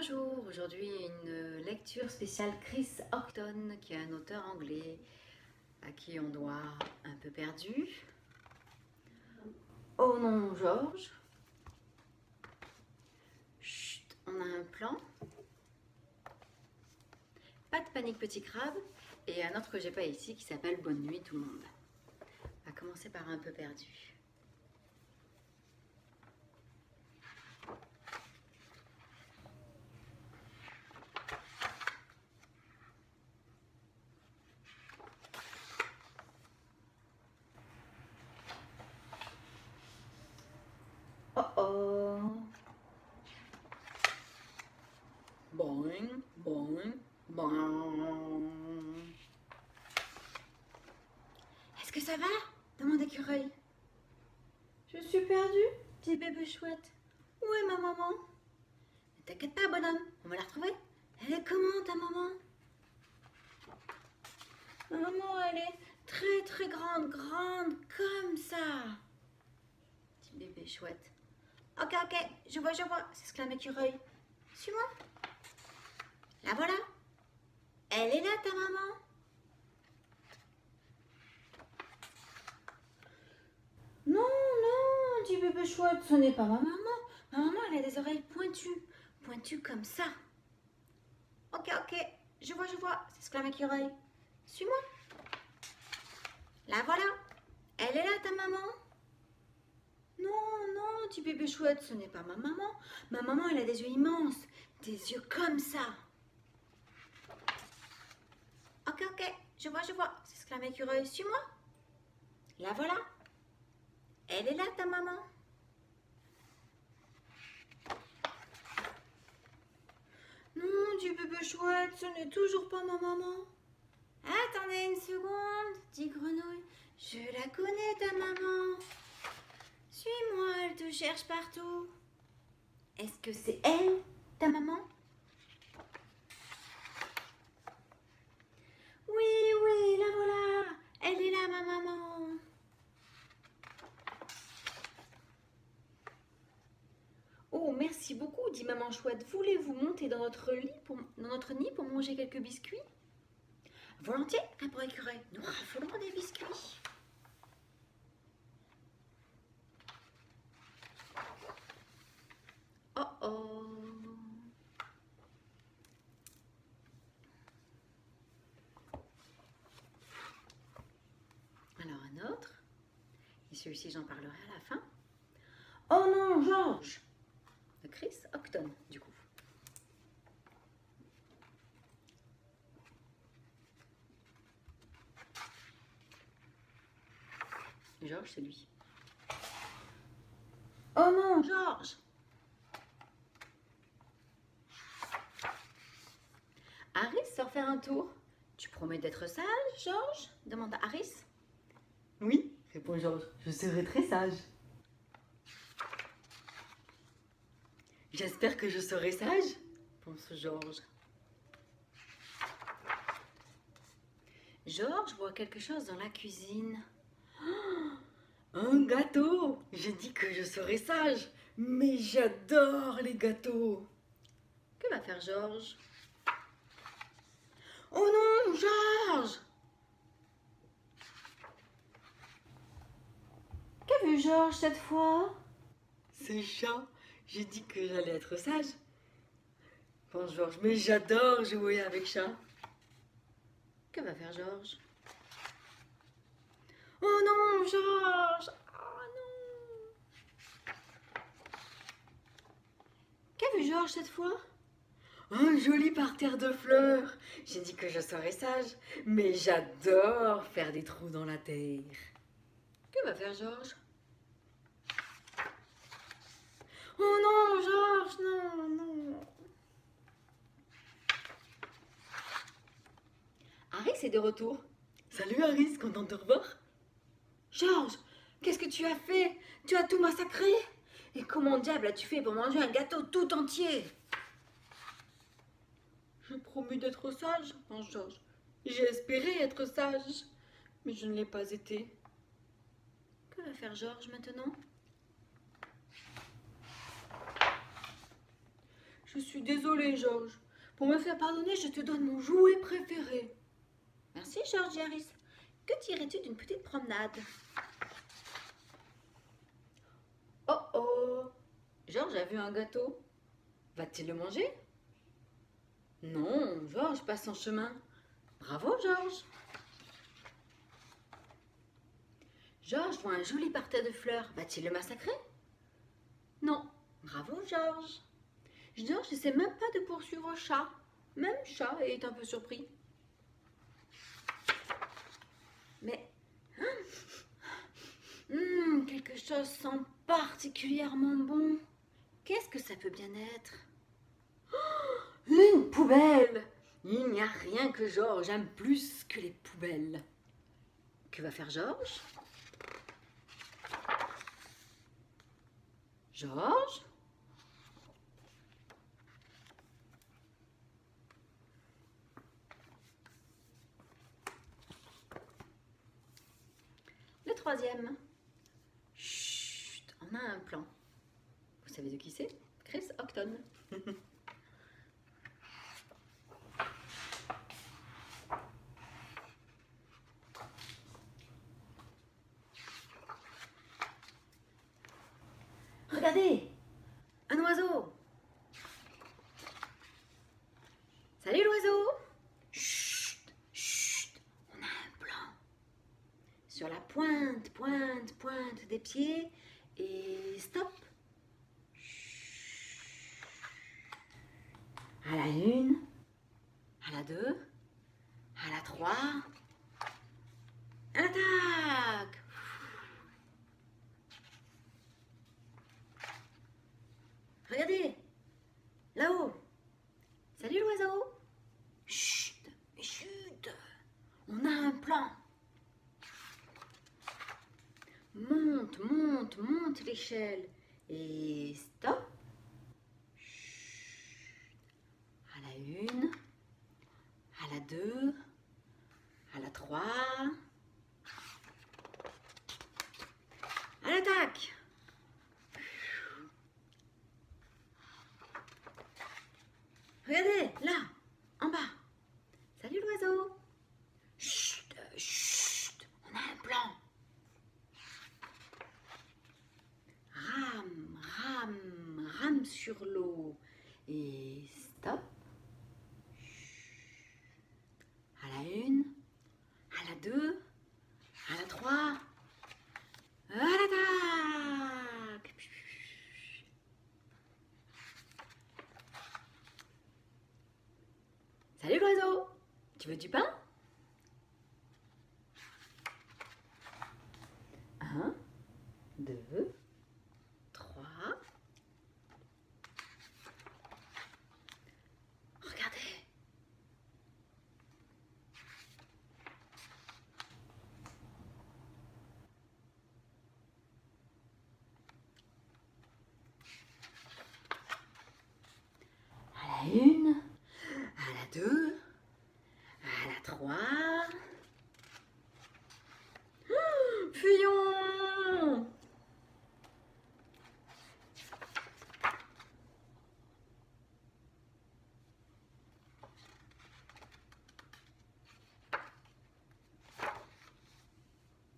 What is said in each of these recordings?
Bonjour, aujourd'hui une lecture spéciale Chris Horton, qui est un auteur anglais à qui on doit Un peu perdu. Oh non, Georges. Chut, on a un plan. Pas de panique, petit crabe. Et un autre que j'ai pas ici qui s'appelle Bonne nuit tout le monde. On va commencer par Un peu perdu. Oh oh. Boing, boing, boing. Est-ce que ça va? Demande Écureuil. Je suis perdue, dit bébé chouette. Où est ma maman? Ne t'inquiète pas, bonhomme, on va la retrouver. Elle est comment, ta maman? Ma maman, elle est très très grande, grande, comme ça, dit bébé chouette. Ok, je vois, s'exclame Écureuil. Suis-moi. La voilà. Elle est là, ta maman. Non, non, dit bébé chouette, ce n'est pas ma maman. Ma maman, elle a des oreilles pointues, pointues comme ça. Ok, je vois, s'exclame Écureuil. Suis-moi. La voilà. Elle est là, ta maman. Non, dit bébé chouette, ce n'est pas ma maman. Ma maman, elle a des yeux immenses, des yeux comme ça. Ok, je vois, s'exclame Écureuil. Suis-moi. La voilà. Elle est là, ta maman. Non, dit bébé chouette, ce n'est toujours pas ma maman. Attendez une seconde, dit Grenouille. Je la connais, ta maman. Suis-moi, elle te cherche partout. Est-ce que c'est elle, ta maman? Oui, la voilà. Elle est là, ma maman. Oh, merci beaucoup, dit maman chouette. Voulez-vous monter dans notre nid pour manger quelques biscuits? Volontiers, répond Écureuil. Nous raffolons des biscuits. Oh oh. Alors un autre. Et celui-ci, j'en parlerai à la fin. Oh non, Georges, de Chris Horton, du coup. Georges, c'est lui. Oh non, Georges. Harris sort faire un tour. Tu promets d'être sage, Georges? Demanda Harris. Oui, répond Georges, je serai très sage. J'espère que je serai sage, pense Georges. Georges voit quelque chose dans la cuisine. Oh, un gâteau! J'ai dit que je serais sage, mais j'adore les gâteaux. Que va faire Georges? Oh non, Georges! Qu'a vu Georges cette fois? C'est chat, j'ai dit que j'allais être sage. Pense Georges, mais j'adore jouer avec chat. Que va faire Georges? Oh non, Georges! Oh non! Qu'a vu Georges cette fois? Un joli parterre de fleurs. J'ai dit que je serais sage, mais j'adore faire des trous dans la terre. Que va faire Georges? Oh non, Georges, non. Harris est de retour. Salut Harris, content de te revoir. Georges, qu'est-ce que tu as fait? Tu as tout massacré? Et comment diable as-tu fait pour manger un gâteau tout entier? J'ai promis d'être sage, pense Georges. J'ai espéré être sage, mais je ne l'ai pas été. Que va faire Georges maintenant? Je Je suis désolée, Georges. Pour me faire pardonner, je te donne mon jouet préféré. Merci, Georges et Harris. Que dirais-tu d'une petite promenade? Oh oh! Georges a vu un gâteau. Va-t-il le manger? Non, Georges passe son chemin. Bravo, Georges! Georges voit un joli parterre de fleurs. Va-t-il le massacrer? Non. Bravo, Georges! Georges ne sait même pas de poursuivre chat. Même chat est un peu surpris. Mais quelque chose sent particulièrement bon. Qu'est-ce que ça peut bien être? Une poubelle! Il n'y a rien que Georges aime plus que les poubelles. Que va faire Georges? Georges? Le troisième. Chut, on a un plan. Vous savez de qui c'est? Chris Octon. Regardez, un oiseau. Salut l'oiseau. Chut, chut, on a un plan. Sur la pointe, pointe, pointe des pieds et stop. À la 1, à la 2, à la 3, à l'attaque. Regardez, là-haut. Salut l'oiseau. Chut, chut, on a un plan. Monte, monte, monte l'échelle et stop. À la 1, à la 2, à la 3, à l'attaque. Regardez, là, en bas. Salut l'oiseau. Chut, chut, on a un plan. Rame, rame, rame sur l'eau et stop. À la 1, à la 2, à la 3, à l'attaque. Salut l'oiseau, tu veux du pain? 1, 2, 3. Regardez. À la 1, à la 2, à la 3. Fuyons!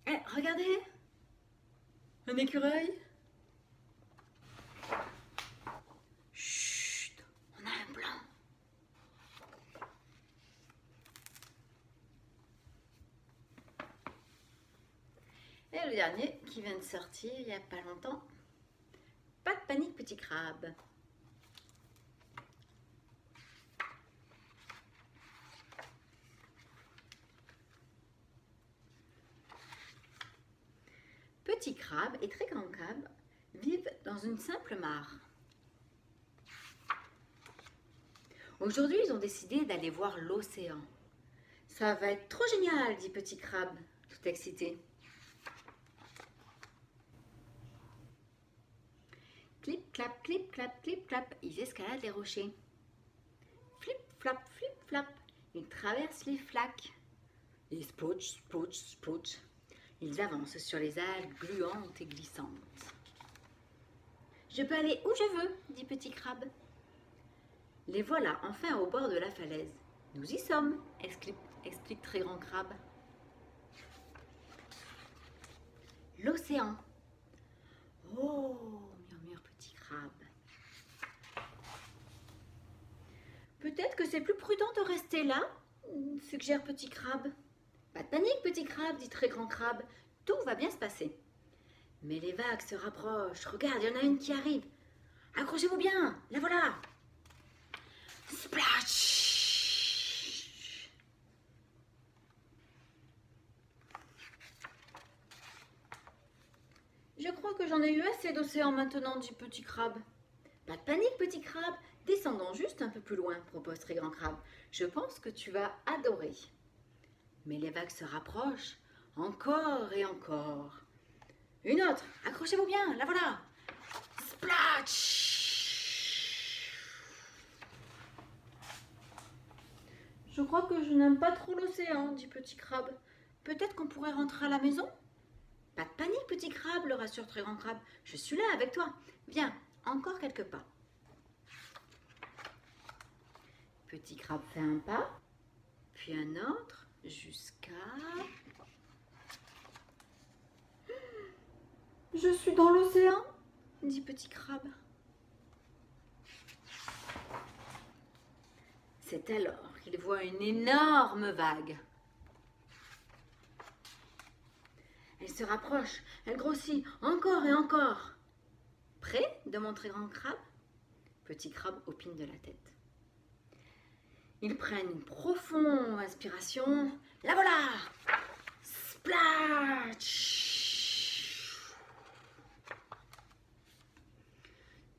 Eh, regardez! Un écureuil? Chut! On a un plan. Et le dernier qui vient de sortir il n'y a pas longtemps. Pas de panique, petit crabe. Petit crabe et très grand crabe vivent dans une simple mare. Aujourd'hui, ils ont décidé d'aller voir l'océan. Ça va être trop génial, dit Petit crabe, tout excité. Clip, clap, clip, clap, clip, clap, ils escaladent les rochers. Flip, flap, ils traversent les flaques. Et splouch, splouch, splouch, ils avancent sur les algues gluantes et glissantes. Je peux aller où je veux, dit Petit crabe. Les voilà enfin au bord de la falaise. Nous y sommes, explique Très Grand Crabe. L'océan. Oh, murmure Petit Crabe. Peut-être que c'est plus prudent de rester là, suggère Petit Crabe. Pas de panique, Petit Crabe, dit Très Grand Crabe. Tout va bien se passer. Mais les vagues se rapprochent. Regarde, il y en a une qui arrive. Accrochez-vous bien, la voilà. Splash! Je crois que j'en ai eu assez d'océan maintenant, dit Petit Crabe. Pas de panique, Petit Crabe. Descendons juste un peu plus loin, propose Très Grand Crabe. Je pense que tu vas adorer. Mais les vagues se rapprochent, encore et encore. Une autre, accrochez-vous bien, la voilà. Splash! Je crois que je n'aime pas trop l'océan, dit Petit Crabe. Peut-être qu'on pourrait rentrer à la maison? Pas de panique, Petit Crabe, le rassure Très Grand Crabe. Je suis là avec toi. Viens, encore quelques pas. Petit Crabe fait un pas, puis un autre, jusqu'à... Je suis dans l'océan, dit Petit Crabe. C'est alors qu'il voit une énorme vague. Elle se rapproche, elle grossit, encore et encore. Prêt? Demande Très Grand Crabe. Petit Crabe opine de la tête. Ils prennent une profonde inspiration. La voilà! Splash!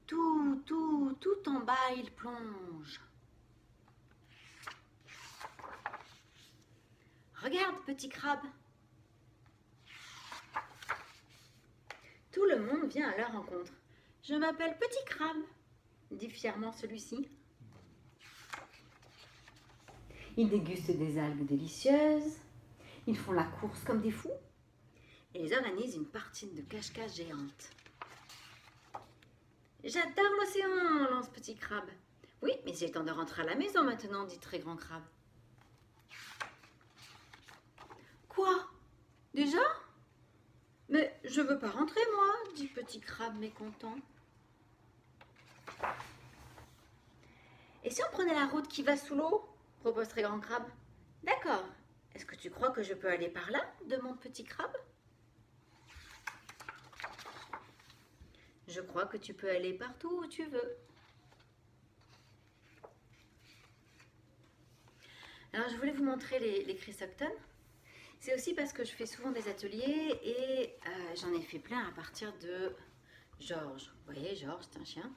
Tout en bas, il plonge. Regarde, Petit Crabe. Tout le monde vient à leur rencontre. Je m'appelle Petit Crabe, dit fièrement celui-ci. Ils dégustent des algues délicieuses, ils font la course comme des fous et ils organisent une partie de cache-cache géante. J'adore l'océan, lance Petit Crabe. Oui, mais il est temps de rentrer à la maison maintenant, dit Très Grand Crabe. Quoi? Déjà? Mais je veux pas rentrer, moi, dit Petit Crabe mécontent. Et si on prenait la route qui va sous l'eau? Propose Très Grand Crabe. D'accord. Est-ce que tu crois que je peux aller par là? Demande Petit Crabe. Je crois que tu peux aller partout où tu veux. Alors, je voulais vous montrer les chrysoctones. C'est aussi parce que je fais souvent des ateliers et j'en ai fait plein à partir de Georges. Vous voyez, Georges, c'est un chien.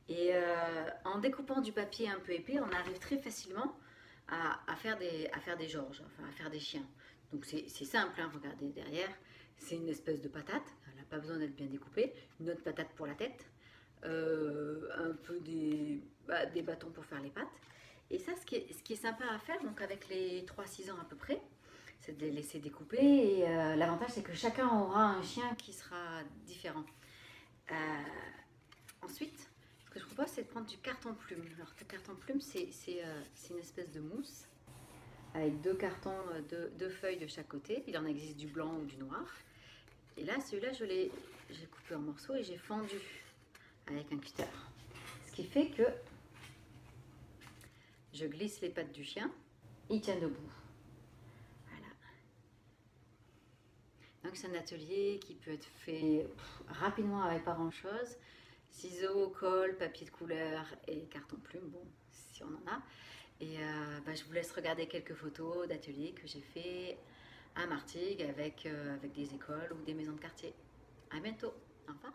Et en découpant du papier un peu épais, on arrive très facilement à faire des Georges, enfin à faire des chiens. Donc c'est simple, hein, regardez derrière, c'est une espèce de patate, elle n'a pas besoin d'être bien découpée, une autre patate pour la tête, un peu des bâtons pour faire les pattes. Et ça, ce qui est sympa à faire, donc avec les 3-6 ans à peu près, c'est de les laisser découper. Et l'avantage, c'est que chacun aura un chien qui sera différent. Ensuite, ce que je propose, c'est de prendre du carton plume. Alors, le carton plume, c'est une espèce de mousse avec deux cartons, deux feuilles de chaque côté. Il en existe du blanc ou du noir. Et là, celui-là, j'ai coupé en morceaux et j'ai fendu avec un cutter. Ce qui fait que je glisse les pattes du chien, il tient debout. Voilà. Donc c'est un atelier qui peut être fait rapidement avec pas grand chose. Ciseaux, colle, papier de couleur et carton plume, bon, si on en a. Et je vous laisse regarder quelques photos d'ateliers que j'ai fait à Martigues avec des écoles ou des maisons de quartier. À bientôt. Au revoir.